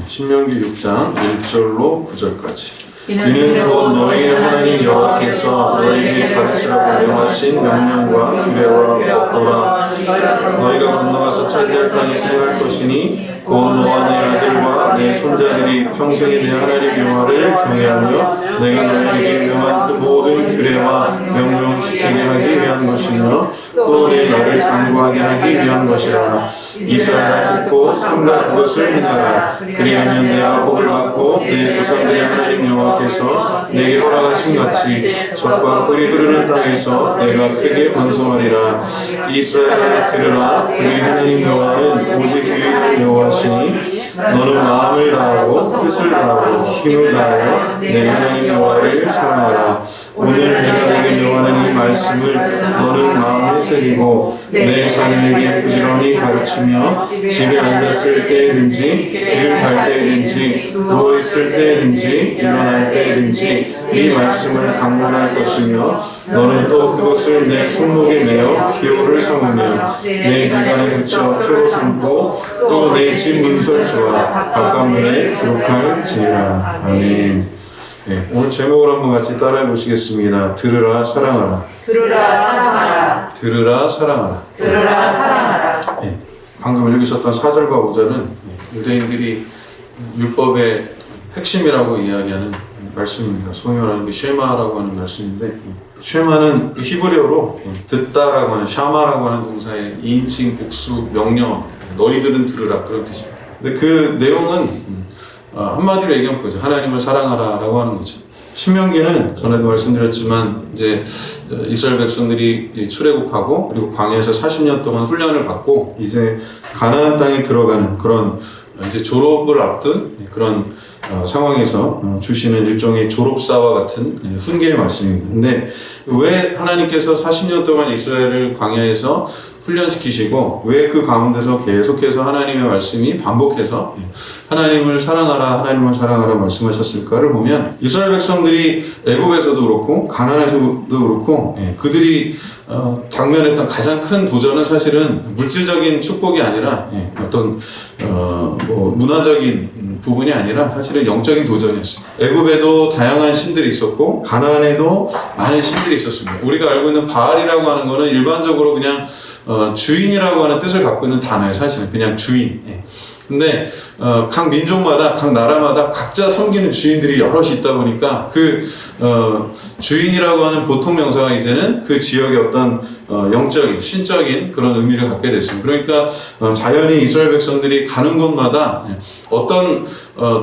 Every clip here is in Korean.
신명기 6장 1절로 9절까지. 이는 곧 너희의 하나님 여호와께서 너희에게 가르치라고 명하신 명령과 규례와 법도라. 너희가 건너가서 차지할 땅이 생할 것이니 곧 너와 내 아들과 내 손자들이 평생에 내 하나님 여호와를 경외하며 내가 너희에게 명한 그 모든 규례와 명령을 지키게 하기 위한 것이며 또 내 나를 장구하게 하기 위한 것이라. 이스라엘아 듣고 삼가 그것을 행하라. 그리하면 내가 복을 받고 내 조상들의 하나님 여호와께서 내게 허락하신 같이 젖과 꿀이 흐르는 땅에서 내가 크게 번성하리라. 이스라엘아 들으라. 우리 하나님 여호와는 오직 유일한 여호와시니 너는 마음을 다하고 뜻을 다하고 힘을 다하여 내 하나님 여호와를 사랑하라. 오늘 내가 내게 명하는 이 말씀을 너는 마음에 새기고 내 자녀에게 부지런히 가르치며 집에 앉았을 때든지 길을 갈 때든지 누워있을 때든지 일어날 때든지 이 말씀을 강론할 것이며 너는 또 그것을 내 손목에 매어 기호를 삼으며 내 미간에 붙여 표로 삼고 또 내 집 문설주와 바깥문에 기록할지니라. 아멘. 네, 오늘 제목을 한번 같이 따라해 보시겠습니다. 들으라 사랑하라. 들으라 사랑하라. 들으라 사랑하라. 들으라 사랑하라. 네, 방금 읽으셨던 4절과 5절은 유대인들이 율법의 핵심이라고 이야기하는 말씀입니다. 소위 말하는 게 쉐마라고 하는 말씀인데, 쉐마는 히브리어로 듣다라고 하는 샤마라고 하는 동사의 2인칭 복수 명령, 너희들은 들으라, 그런 뜻입니다. 근데 그 내용은 한마디로 얘기하면 그거죠. 하나님을 사랑하라라고 하는 거죠. 신명기는 전에도 말씀드렸지만 이제 이스라엘 백성들이 출애굽하고 그리고 광야에서 40년 동안 훈련을 받고 이제 가나안 땅에 들어가는 그런 이제 졸업을 앞둔 그런 상황에서 주시는 일종의 졸업사와 같은 훈계의 말씀입니다. 근데 왜 하나님께서 40년 동안 이스라엘을 광야에서 훈련시키시고 왜 그 가운데서 계속해서 하나님의 말씀이 반복해서 하나님을 사랑하라 말씀하셨을까를 보면 이스라엘 백성들이 애굽에서도 그렇고 가나안에서도 그렇고 그들이 당면했던 가장 큰 도전은 사실은 물질적인 축복이 아니라 어떤 뭐 문화적인 부분이 아니라 사실은 영적인 도전이었어요. 애굽에도 다양한 신들이 있었고 가나안에도 많은 신들이 있었습니다. 우리가 알고 있는 바알이라고 하는 거는 일반적으로 그냥 주인이라고 하는 뜻을 갖고 있는 단어예요. 사실은 그냥 주인. 근데 각 민족마다 각 나라마다 각자 섬기는 주인들이 여럿이 있다 보니까 그 주인이라고 하는 보통 명사가 이제는 그 지역의 어떤 영적인 신적인 그런 의미를 갖게 됐습니다. 그러니까 자연히 이스라엘 백성들이 가는 곳마다 어떤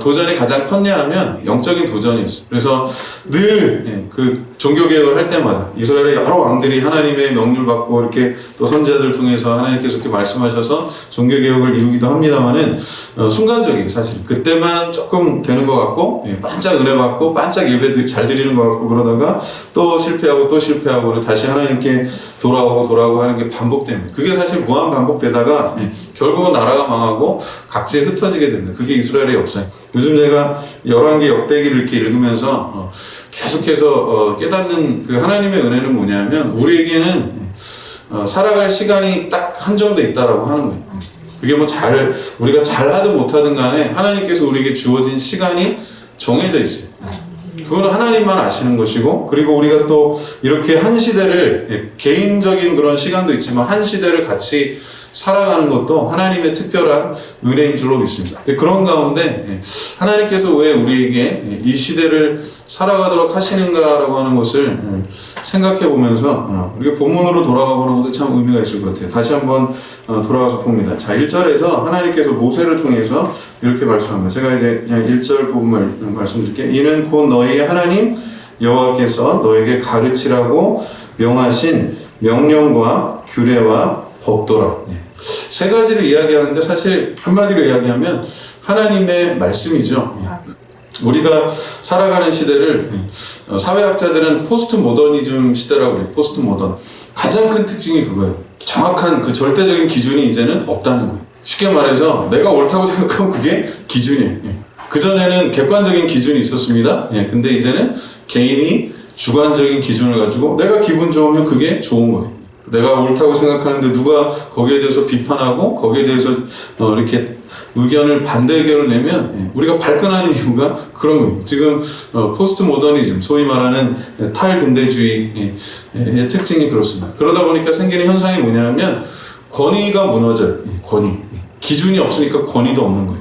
도전이 가장 컸냐 하면 영적인 도전이었어요. 그래서 늘 그 종교개혁을 할 때마다 이스라엘의 여러 왕들이 하나님의 명령을 받고 이렇게 또 선지자들을 통해서 하나님께서 이렇게 말씀하셔서 종교개혁을 이루기도 합니다만은 순간적인 사실 그때만 조금 되는 것 같고 반짝 은혜 받고 반짝 예배 잘 드리는 것 같고 그러다가 또 실패하고 다시 하나님께 돌아오고 하는 게 반복됩니다. 그게 사실 무한 반복되다가 결국은 나라가 망하고 각지에 흩어지게 됩니다. 그게 이스라엘의 역사예요. 요즘 제가 열왕기 역대기를 이렇게 읽으면서 계속해서 깨닫는 그 하나님의 은혜는 뭐냐면 우리에게는 살아갈 시간이 딱 한정돼 있다라고 하는 거예요. 그게 뭐 우리가 잘하든 못하든 간에 하나님께서 우리에게 주어진 시간이 정해져 있어요. 그거는 하나님만 아시는 것이고, 그리고 우리가 또 이렇게 한 시대를, 개인적인 그런 시간도 있지만 한 시대를 같이 살아가는 것도 하나님의 특별한 은혜인 줄로 믿습니다. 그런 가운데 하나님께서 왜 우리에게 이 시대를 살아가도록 하시는가라고 하는 것을 생각해 보면서 우리가 본문으로 돌아가 보는 것도 참 의미가 있을 것 같아요. 다시 한번 돌아가서 봅니다. 자, 1절에서 하나님께서 모세를 통해서 이렇게 말씀합니다. 제가 이제 그냥 1절 부분을 말씀드릴게요. 이는 곧 너희의 하나님 여호와께서 너에게 가르치라고 명하신 명령과 규례와 법도라. 세 가지를 이야기하는데 사실 한마디로 이야기하면 하나님의 말씀이죠. 우리가 살아가는 시대를 사회학자들은 포스트 모더니즘 시대라고 해요. 포스트 모던. 가장 큰 특징이 그거예요. 정확한 그 절대적인 기준이 이제는 없다는 거예요. 쉽게 말해서 내가 옳다고 생각하면 그게 기준이에요. 그전에는 객관적인 기준이 있었습니다. 근데 이제는 개인이 주관적인 기준을 가지고 내가 기분 좋으면 그게 좋은 거예요. 내가 옳다고 생각하는데 누가 거기에 대해서 비판하고 거기에 대해서 이렇게 의견을 반대 의견을 내면 우리가 발끈하는 이유가 그런 거예요. 지금 포스트 모더니즘, 소위 말하는 탈근대주의의 특징이 그렇습니다. 그러다 보니까 생기는 현상이 뭐냐면 권위가 무너져요. 권위. 기준이 없으니까 권위도 없는 거예요.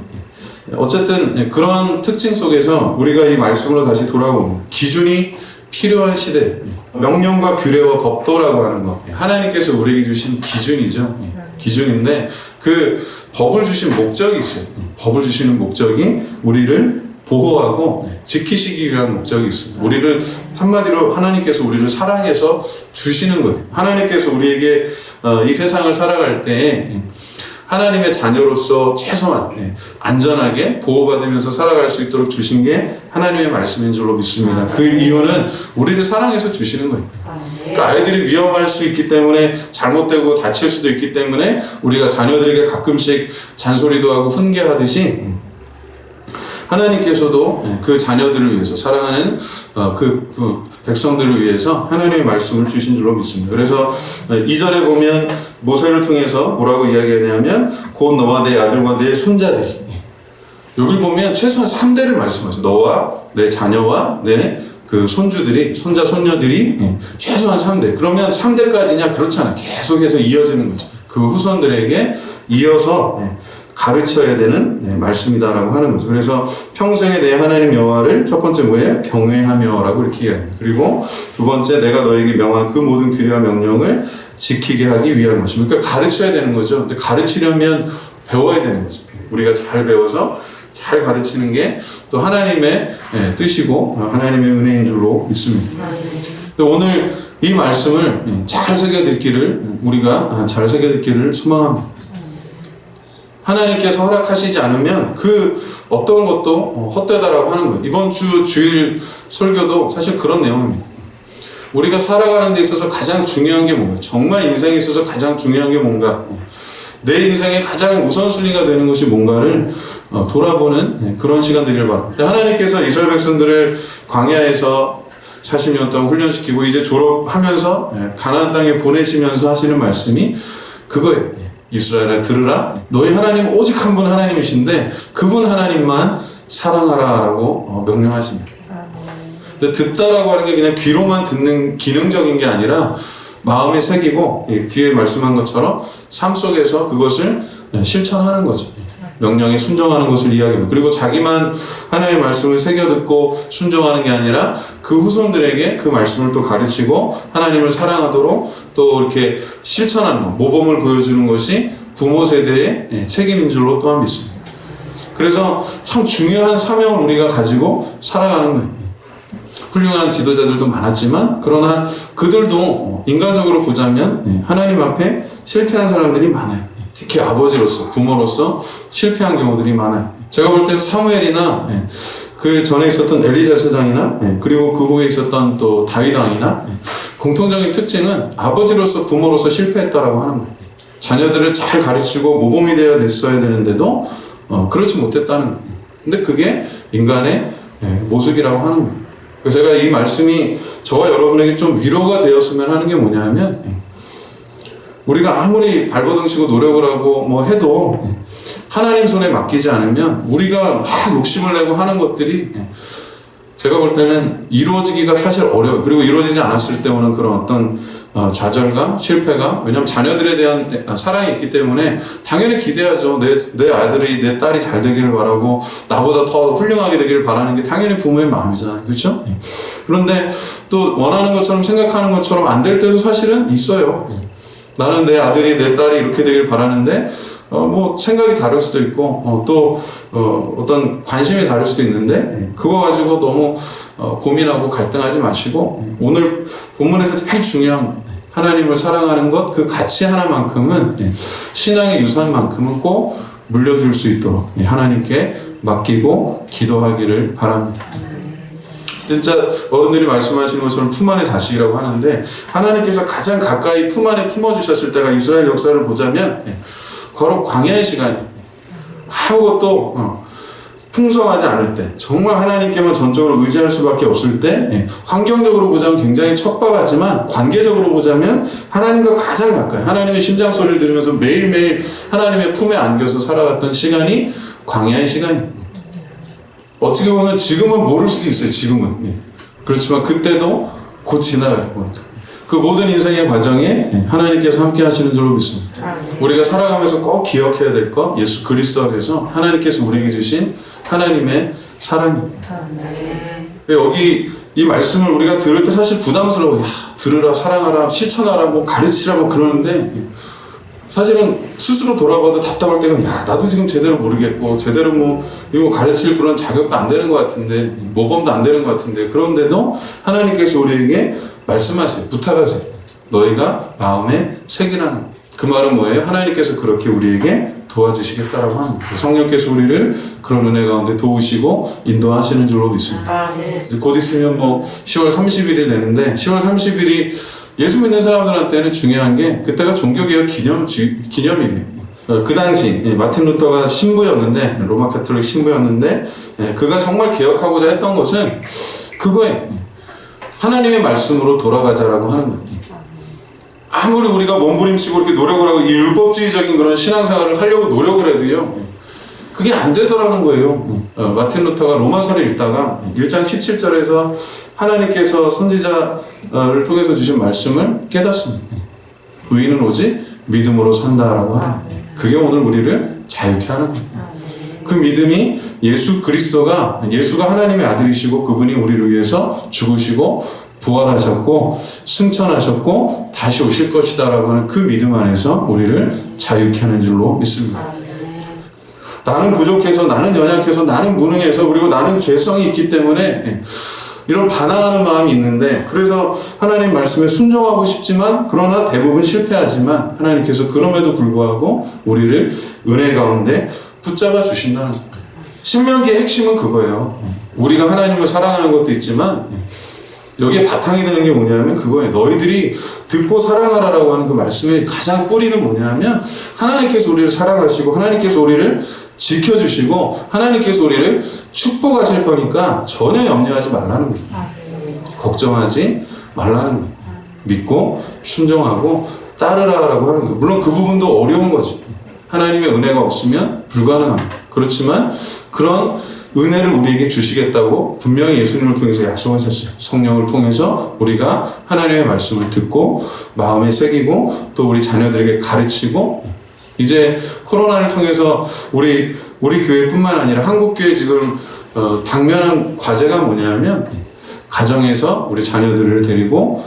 어쨌든 그런 특징 속에서 우리가 이 말씀으로 다시 돌아오면 기준이 필요한 시대, 명령과 규례와 법도라고 하는 거, 하나님께서 우리에게 주신 기준이죠. 기준인데 그 법을 주신 목적이 있어요. 법을 주시는 목적이 우리를 보호하고 지키시기 위한 목적이 있습니다. 우리를 한마디로 하나님께서 우리를 사랑해서 주시는 거예요. 하나님께서 우리에게 이 세상을 살아갈 때 하나님의 자녀로서 최소한 안전하게 보호받으면서 살아갈 수 있도록 주신 게 하나님의 말씀인 줄로 믿습니다. 그 이유는 우리를 사랑해서 주시는 거예요. 그러니까 아이들이 위험할 수 있기 때문에 잘못되고 다칠 수도 있기 때문에 우리가 자녀들에게 가끔씩 잔소리도 하고 훈계하듯이 하나님께서도 그 자녀들을 위해서 사랑하는 그 백성들을 위해서 하나님의 말씀을 주신 줄로 믿습니다. 그래서 2절에 보면 모세를 통해서 뭐라고 이야기하냐면 곧 너와 내 아들과 내 손자들이, 여기 보면 최소한 3대를 말씀하죠. 너와 내 자녀와 내 그 손주들이, 손자 손녀들이 최소한 3대. 그러면 3대까지냐? 그렇잖아요. 계속해서 이어지는 거죠. 그 후손들에게 이어서 가르쳐야 되는 말씀이다라고 하는 거죠. 그래서 평생에 내 하나님 여호와를 첫 번째 뭐예요? 경외하며라고 이렇게 이야기해요. 그리고 두 번째, 내가 너에게 명한 그 모든 규례와 명령을 지키게 하기 위한 것입니다. 그러니까 가르쳐야 되는 거죠. 근데 가르치려면 배워야 되는 거죠. 우리가 잘 배워서 잘 가르치는 게 또 하나님의 뜻이고 하나님의 은혜인 줄로 믿습니다. 오늘 이 말씀을 잘 새겨듣기를, 우리가 잘 새겨듣기를 소망합니다. 하나님께서 허락하시지 않으면 그 어떤 것도 헛되다라고 하는 거예요. 이번 주 주일 설교도 사실 그런 내용입니다. 우리가 살아가는 데 있어서 가장 중요한 게 뭔가, 정말 인생에 있어서 가장 중요한 게 뭔가, 내 인생의 가장 우선순위가 되는 것이 뭔가를 돌아보는 그런 시간 되길 바랍니다. 하나님께서 이스라엘 백성들을 광야에서 40년 동안 훈련시키고 이제 졸업하면서 가나안 땅에 보내시면서 하시는 말씀이 그거예요. 이스라엘아 들으라, 너희 하나님 오직 한 분 하나님이신데 그분 하나님만 사랑하라라고 명령하십니다. 근데 듣다라고 하는 게 그냥 귀로만 듣는 기능적인 게 아니라 마음에 새기고 뒤에 말씀한 것처럼 삶 속에서 그것을 실천하는 거죠. 명령에 순종하는 것을 이야기합니다. 그리고 자기만 하나님의 말씀을 새겨듣고 순종하는 게 아니라 그 후손들에게 그 말씀을 또 가르치고 하나님을 사랑하도록 또 이렇게 실천하는 것, 모범을 보여주는 것이 부모 세대의 책임인 줄로 또한 믿습니다. 그래서 참 중요한 사명을 우리가 가지고 살아가는 거예요. 훌륭한 지도자들도 많았지만 그러나 그들도 인간적으로 보자면 하나님 앞에 실패한 사람들이 많아요. 특히 아버지로서, 부모로서 실패한 경우들이 많아요. 제가 볼 때는 사무엘이나 그 전에 있었던 엘리자 제사장이나 그리고 그 후에 있었던 또 다윗 왕이나 공통적인 특징은 아버지로서, 부모로서 실패했다라고 하는 거예요. 자녀들을 잘 가르치고 모범이 되어야 됐어야 되는데도 그렇지 못했다는 거예요. 근데 그게 인간의 모습이라고 하는 거예요. 그래서 제가 이 말씀이 저와 여러분에게 좀 위로가 되었으면 하는 게 뭐냐면, 우리가 아무리 발버둥치고 노력을 하고 뭐 해도 하나님 손에 맡기지 않으면 우리가 막 욕심을 내고 하는 것들이 제가 볼 때는 이루어지기가 사실 어려워요. 그리고 이루어지지 않았을 때 오는 그런 어떤 좌절감, 실패감, 왜냐하면 자녀들에 대한 사랑이 있기 때문에 당연히 기대하죠. 내 아들이, 내 딸이 잘 되기를 바라고 나보다 더 훌륭하게 되기를 바라는 게 당연히 부모의 마음이잖아요. 그렇죠? 그런데 또 원하는 것처럼 생각하는 것처럼 안 될 때도 사실은 있어요. 나는 내 아들이, 내 딸이 이렇게 되길 바라는데 뭐 생각이 다를 수도 있고 또 어떤 관심이 다를 수도 있는데 그거 가지고 너무 고민하고 갈등하지 마시고 오늘 본문에서 제일 중요한 하나님을 사랑하는 것, 그 가치 하나만큼은 신앙의 유산만큼은 꼭 물려줄 수 있도록 하나님께 맡기고 기도하기를 바랍니다. 진짜 어른들이 말씀하시는 것처럼 품 안의 자식이라고 하는데 하나님께서 가장 가까이 품 안에 품어주셨을 때가 이스라엘 역사를 보자면 바로 광야의 시간이에요. 아무것도 풍성하지 않을 때, 정말 하나님께만 전적으로 의지할 수밖에 없을 때, 환경적으로 보자면 굉장히 척박하지만 관계적으로 보자면 하나님과 가장 가까이, 하나님의 심장 소리를 들으면서 매일매일 하나님의 품에 안겨서 살아갔던 시간이 광야의 시간이에요. 어떻게 보면 지금은 모를 수도 있어요. 지금은. 그렇지만 그때도 곧 지나가요. 그 모든 인생의 과정에 하나님께서 함께 하시는 줄로 믿습니다. 우리가 살아가면서 꼭 기억해야 될 것, 예수 그리스도 안에서 하나님께서 우리에게 주신 하나님의 사랑입니다. 여기 이 말씀을 우리가 들을 때 사실 부담스러워요. 들으라, 사랑하라, 실천하라, 뭐 가르치라, 뭐 그러는데 사실은 스스로 돌아봐도 답답할 때가, 나도 지금 제대로 모르겠고 제대로 뭐 이거 가르칠 그런 자격도 안 되는 것 같은데, 모범도 안 되는 것 같은데, 그런데도 하나님께서 우리에게 말씀하세요. 부탁하세요. 너희가 마음에 새기라는 거예요. 그 말은 뭐예요? 하나님께서 그렇게 우리에게 도와주시겠다라고 합니다. 성령께서 우리를 그런 은혜 가운데 도우시고 인도하시는 줄로 믿습니다. 곧 있으면 뭐 10월 31일 되는데, 10월 30일이 예수 믿는 사람들한테는 중요한 게 그때가 종교개혁 기념일이에요. 그 당시 마틴 루터가 신부였는데, 로마 가톨릭 신부였는데, 그가 정말 개혁하고자 했던 것은 그거예요. 하나님의 말씀으로 돌아가자라고 하는 거예요. 아무리 우리가 몸부림치고 이렇게 노력을 하고 이 율법주의적인 그런 신앙생활을 하려고 노력을 해도요, 그게 안 되더라는 거예요. 마틴 루터가 로마서를 읽다가 1장 17절에서 하나님께서 선지자를 통해서 주신 말씀을 깨닫습니다. 의인은 오직 믿음으로 산다라고 하는, 그게 오늘 우리를 자유케 하는 거예요. 그 믿음이 예수가 하나님의 아들이시고 그분이 우리를 위해서 죽으시고 부활하셨고 승천하셨고 다시 오실 것이다라고 하는 그 믿음 안에서 우리를 자유케 하는 줄로 믿습니다. 나는 부족해서, 나는 연약해서, 나는 무능해서, 그리고 나는 죄성이 있기 때문에 이런 반항하는 마음이 있는데, 그래서 하나님 말씀에 순종하고 싶지만, 그러나 대부분 실패하지만 하나님께서 그럼에도 불구하고 우리를 은혜 가운데 붙잡아 주신다는 거예요. 신명기의 핵심은 그거예요. 우리가 하나님을 사랑하는 것도 있지만 여기에 바탕이 되는 게 뭐냐면 그거예요. 너희들이 듣고 사랑하라라고 하는 그 말씀의 가장 뿌리는 뭐냐면, 하나님께서 우리를 사랑하시고 하나님께서 우리를 지켜주시고 하나님께서 우리를 축복하실 거니까 전혀 염려하지 말라는 거예요. 걱정하지 말라는 거예요. 믿고 순종하고 따르라라고 하는 거예요. 물론 그 부분도 어려운 거지. 하나님의 은혜가 없으면 불가능합니다. 그렇지만 그런 은혜를 우리에게 주시겠다고 분명히 예수님을 통해서 약속하셨어요. 성령을 통해서 우리가 하나님의 말씀을 듣고 마음에 새기고 또 우리 자녀들에게 가르치고, 이제 코로나를 통해서 우리 교회뿐만 아니라 한국교회 지금 당면한 과제가 뭐냐면, 가정에서 우리 자녀들을 데리고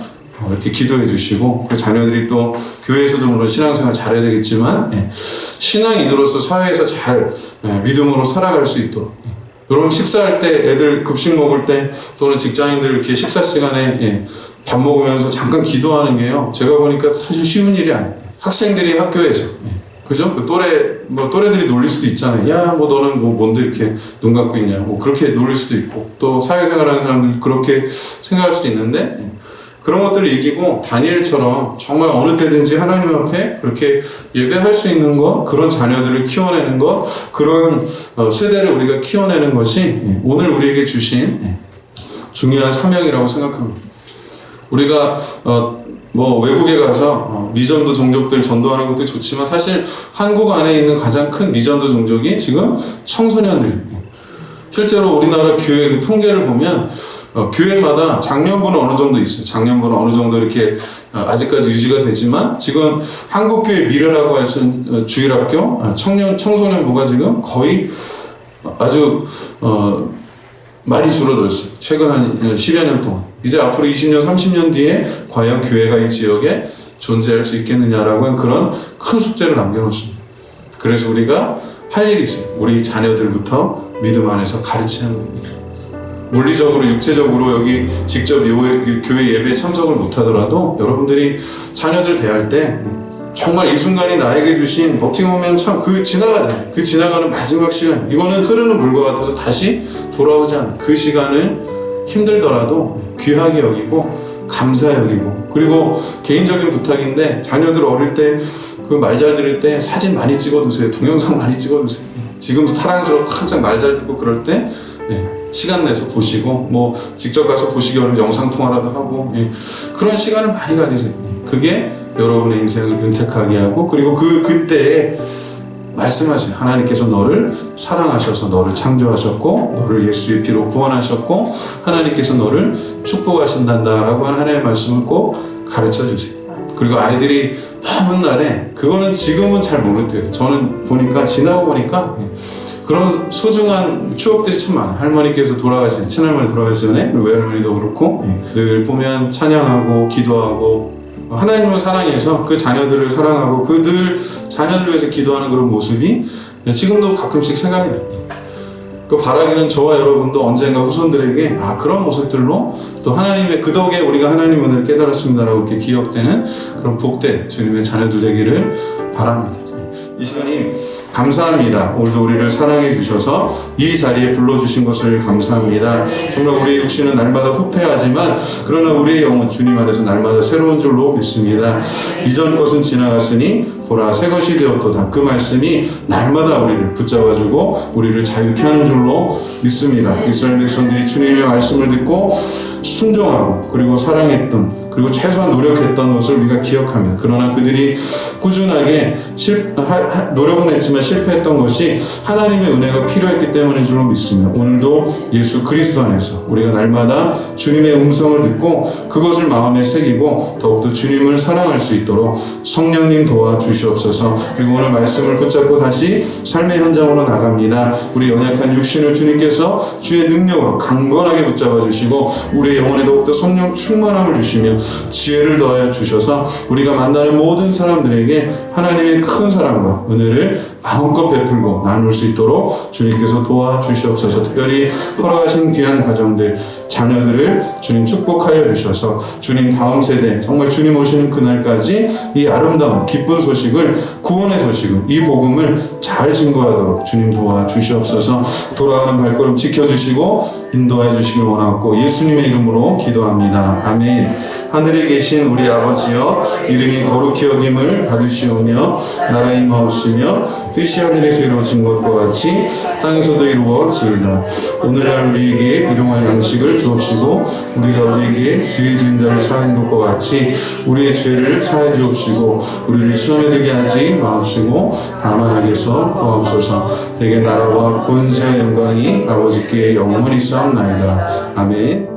이렇게 기도해 주시고, 그 자녀들이 또 교회에서도 물론 신앙생활 잘해야 되겠지만 신앙인으로서 사회에서 잘 믿음으로 살아갈 수 있도록, 여러분 식사할 때, 애들 급식 먹을 때, 또는 직장인들 이렇게 식사 시간에 밥 먹으면서 잠깐 기도하는 게요, 제가 보니까 사실 쉬운 일이 아니에요. 학생들이 학교에서, 그죠? 그 또래들이 놀릴 수도 있잖아요. 야, 뭐 너는 뭐 뭔데 이렇게 눈 감고 있냐, 뭐 그렇게 놀릴 수도 있고, 또 사회생활하는 사람들 그렇게 생각할 수도 있는데, 그런 것들을 이기고 다니엘처럼 정말 어느 때든지 하나님 앞에 그렇게 예배할 수 있는 것, 그런 자녀들을 키워내는 것, 그런 세대를 우리가 키워내는 것이 오늘 우리에게 주신 중요한 사명이라고 생각합니다. 우리가 뭐 외국에 가서 미전도 종족들 전도하는 것도 좋지만, 사실 한국 안에 있는 가장 큰 미전도 종족이 지금 청소년들입니다. 실제로 우리나라 교회 그 통계를 보면 교회마다 장년부는 어느 정도 있어요. 장년부는 어느 정도 이렇게 아직까지 유지가 되지만, 지금 한국교회 미래라고 해서 주일학교 청소년부가 지금 거의 아주 많이 줄어들었어요. 최근 한 10여 년 동안. 이제 앞으로 20년, 30년 뒤에 과연 교회가 이 지역에 존재할 수 있겠느냐라고 하는 그런 큰 숙제를 남겨놓습니다. 그래서 우리가 할 일이 있어요. 우리 자녀들부터 믿음 안에서 가르치는 겁니다. 물리적으로, 육체적으로 여기 직접 교회 예배에 참석을 못하더라도 여러분들이 자녀들 대할 때 정말 이 순간이 나에게 주신, 어떻게 보면 참 지나가잖아요. 그 지나가는 마지막 시간, 이거는 흐르는 물과 같아서 다시 돌아오지 않아요. 그 시간을 힘들더라도 귀하게 여기고 감사히 여기고, 그리고 개인적인 부탁인데, 자녀들 어릴 때 그 말 잘 들을 때 사진 많이 찍어두세요. 동영상 많이 찍어두세요. 지금도 타랑스럽고 한창 말 잘 듣고 그럴 때 시간 내서 보시고 뭐 직접 가서 보시기 어려운 영상통화라도 하고 그런 시간을 많이 가지세요. 그게 여러분의 인생을 윤택하게 하고 그리고 그때에 말씀하세요. 하나님께서 너를 사랑하셔서 너를 창조하셨고 너를 예수의 피로 구원하셨고 하나님께서 너를 축복하신단다 라고 하는 하나님의 말씀을 꼭 가르쳐 주세요. 그리고 아이들이 먼 날에 그거는 지금은 잘 모르대요. 저는 보니까 지나고 보니까 그런 소중한 추억들이 참 많아요. 할머니께서 돌아가신 친할머니 돌아가시기 전에 그리고 외할머니도 그렇고 늘 보면 찬양하고 기도하고 하나님을 사랑해서 그 자녀들을 사랑하고 그 늘 자녀를 위해서 기도하는 그런 모습이 지금도 가끔씩 생각이 나요. 그 바라기는 저와 여러분도 언젠가 후손들에게 그런 모습들로 또 하나님의 그 덕에 우리가 하나님 은혜를 깨달았습니다라고 이렇게 기억되는 그런 복된 주님의 자녀들 되기를 바랍니다. 이 시간이 감사합니다. 오늘도 우리를 사랑해 주셔서 이 자리에 불러주신 것을 감사합니다. 정말 우리의 육신은 날마다 후패하지만 그러나 우리의 영은 주님 안에서 날마다 새로운 줄로 믿습니다. 이전 것은 지나갔으니 보라 새 것이 되었도다. 그 말씀이 날마다 우리를 붙잡아주고 우리를 자유케 하는 줄로 믿습니다. 이스라엘 백성들이 주님의 말씀을 듣고 순종하고 그리고 사랑했던 그리고 최소한 노력했던 것을 우리가 기억합니다. 그러나 그들이 꾸준하게 노력은 했지만 실패했던 것이 하나님의 은혜가 필요했기 때문인 줄로 믿습니다. 오늘도 예수 그리스도 안에서 우리가 날마다 주님의 음성을 듣고 그것을 마음에 새기고 더욱더 주님을 사랑할 수 있도록 성령님 도와주시옵소서. 그리고 오늘 말씀을 붙잡고 다시 삶의 현장으로 나갑니다. 우리 연약한 육신을 주님께서 주의 능력으로 강건하게 붙잡아 주시고 우리의 영혼에 더욱더 성령 충만함을 주시며 지혜를 더하여 주셔서 우리가 만나는 모든 사람들에게 하나님의 큰 사랑과 은혜를 마음껏 베풀고 나눌 수 있도록 주님께서 도와주시옵소서. 특별히 허락하신 귀한 가정들 자녀들을 주님 축복하여 주셔서 주님 다음 세대 정말 주님 오시는 그날까지 이 아름다운 기쁜 소식을 구원의 소식을 이 복음을 잘 증거하도록 주님 도와주시옵소서. 돌아가는 발걸음 지켜주시고 인도해 주시길 원하고 예수님의 이름으로 기도합니다. 아멘. 하늘에 계신 우리 아버지여 이름이 거룩히 여김을 받으시오며 나라의 임하옵시며 뜻이 하늘에서 이루어진 것과 같이 땅에서도 이루어지이다. 오늘날 우리에게 일용할 양식을 주옵시고 우리가 우리에게 죄 지은 자를 사하는 것과 같이 우리의 죄를 사하여 주옵시고 우리를 시험에 들게 하지 마옵시고 다만 악에서 구하옵소서. 대개 나라와 권세와 영광이 아버지께 영원히 있사옵나이다. 아멘.